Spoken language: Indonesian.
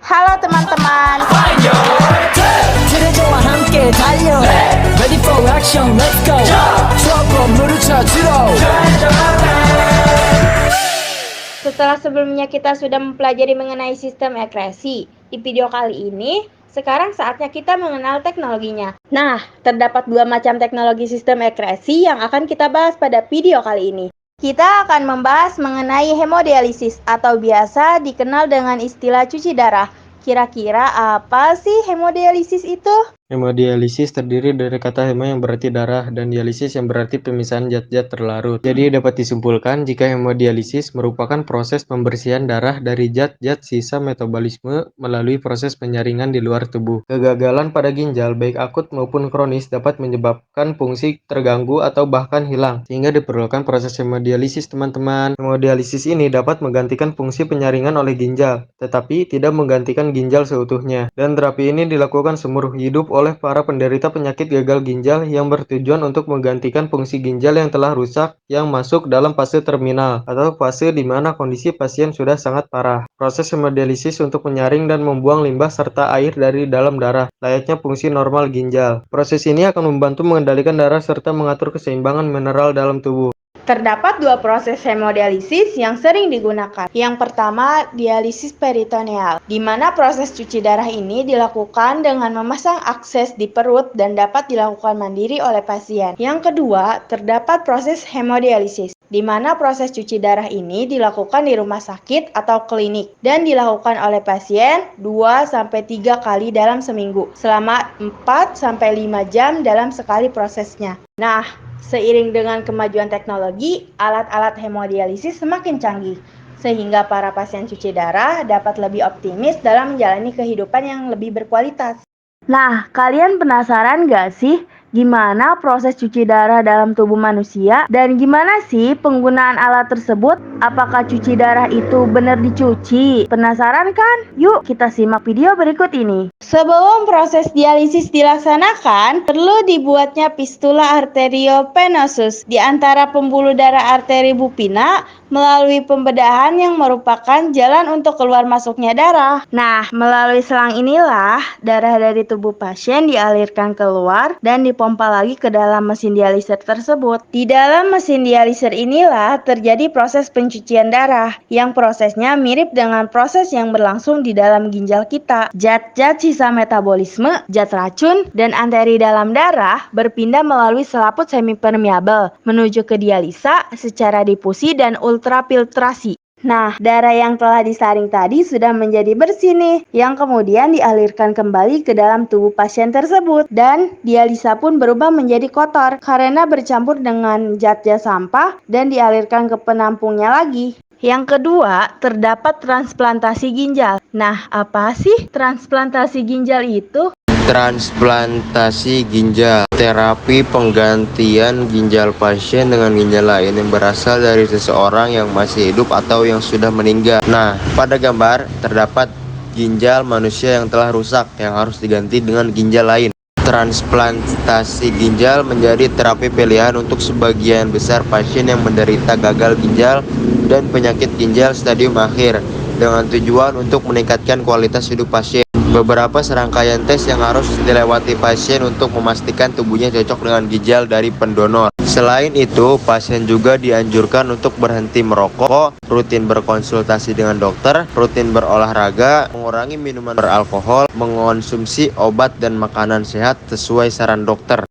Halo teman-teman. 그대와 함께 달려 Ready for action, let's go 추억 건물을 찾으러 Setelah sebelumnya kita sudah mempelajari mengenai sistem akresi, di video kali ini sekarang saatnya kita mengenal teknologinya. Nah, terdapat dua macam teknologi sistem akresi yang akan kita bahas pada video kali ini. Kita akan membahas mengenai hemodialisis atau biasa dikenal dengan istilah cuci darah. Kira-kira apa sih hemodialisis itu? Hemodialisis terdiri dari kata hema yang berarti darah dan dialisis yang berarti pemisahan zat-zat terlarut. Jadi dapat disimpulkan jika hemodialisis merupakan proses pembersihan darah dari zat-zat sisa metabolisme melalui proses penyaringan di luar tubuh. Kegagalan pada ginjal baik akut maupun kronis dapat menyebabkan fungsi terganggu atau bahkan hilang, sehingga diperlukan proses hemodialisis teman-teman. Hemodialisis ini dapat menggantikan fungsi penyaringan oleh ginjal, tetapi tidak menggantikan ginjal seutuhnya. Dan terapi ini dilakukan seumur hidup oleh para penderita penyakit gagal ginjal yang bertujuan untuk menggantikan fungsi ginjal yang telah rusak yang masuk dalam fase terminal atau fase di mana kondisi pasien sudah sangat parah. Proses hemodialisis untuk menyaring dan membuang limbah serta air dari dalam darah, layaknya fungsi normal ginjal. Proses ini akan membantu mengendalikan darah serta mengatur keseimbangan mineral dalam tubuh. Terdapat dua proses hemodialisis yang sering digunakan. Yang pertama, dialisis peritoneal, di mana proses cuci darah ini dilakukan dengan memasang akses di perut dan dapat dilakukan mandiri oleh pasien. Yang kedua, terdapat proses hemodialisis, di mana proses cuci darah ini dilakukan di rumah sakit atau klinik dan dilakukan oleh pasien 2-3 kali dalam seminggu, selama 4-5 jam dalam sekali prosesnya. Nah, seiring dengan kemajuan teknologi, alat-alat hemodialisis semakin canggih, sehingga para pasien cuci darah dapat lebih optimis dalam menjalani kehidupan yang lebih berkualitas. Nah, kalian penasaran gak sih gimana proses cuci darah dalam tubuh manusia? Dan gimana sih penggunaan alat tersebut? Apakah cuci darah itu benar dicuci? Penasaran kan? Yuk kita simak video berikut ini. Sebelum proses dialisis dilaksanakan, perlu dibuatnya fistula arteriovenosus di antara pembuluh darah arteri bupina melalui pembedahan yang merupakan jalan untuk keluar masuknya darah. Nah, melalui selang inilah darah dari tubuh pasien dialirkan keluar dan dipompa lagi ke dalam mesin dialiser tersebut. Di dalam mesin dialiser inilah terjadi proses pencucian darah, yang prosesnya mirip dengan proses yang berlangsung di dalam ginjal kita. Zat-zat sisa metabolisme, zat racun, dan anteri dalam darah berpindah melalui selaput semipermeabel menuju ke dialisa secara difusi dan ultrafiltrasi. Nah, darah yang telah disaring tadi sudah menjadi bersih nih, yang kemudian dialirkan kembali ke dalam tubuh pasien tersebut. Dan dialisa pun berubah menjadi kotor karena bercampur dengan zat-zat sampah dan dialirkan ke penampungnya lagi. Yang kedua, terdapat transplantasi ginjal. Nah, apa sih transplantasi ginjal itu? Transplantasi ginjal, terapi penggantian ginjal pasien dengan ginjal lain yang berasal dari seseorang yang masih hidup atau yang sudah meninggal. Nah, pada gambar terdapat ginjal manusia yang telah rusak yang harus diganti dengan ginjal lain. Transplantasi ginjal menjadi terapi pilihan untuk sebagian besar pasien yang menderita gagal ginjal dan penyakit ginjal stadium akhir, dengan tujuan untuk meningkatkan kualitas hidup pasien. Beberapa serangkaian tes yang harus dilewati pasien untuk memastikan tubuhnya cocok dengan ginjal dari pendonor. Selain itu, pasien juga dianjurkan untuk berhenti merokok, rutin berkonsultasi dengan dokter, rutin berolahraga, mengurangi minuman beralkohol, mengonsumsi obat dan makanan sehat sesuai saran dokter.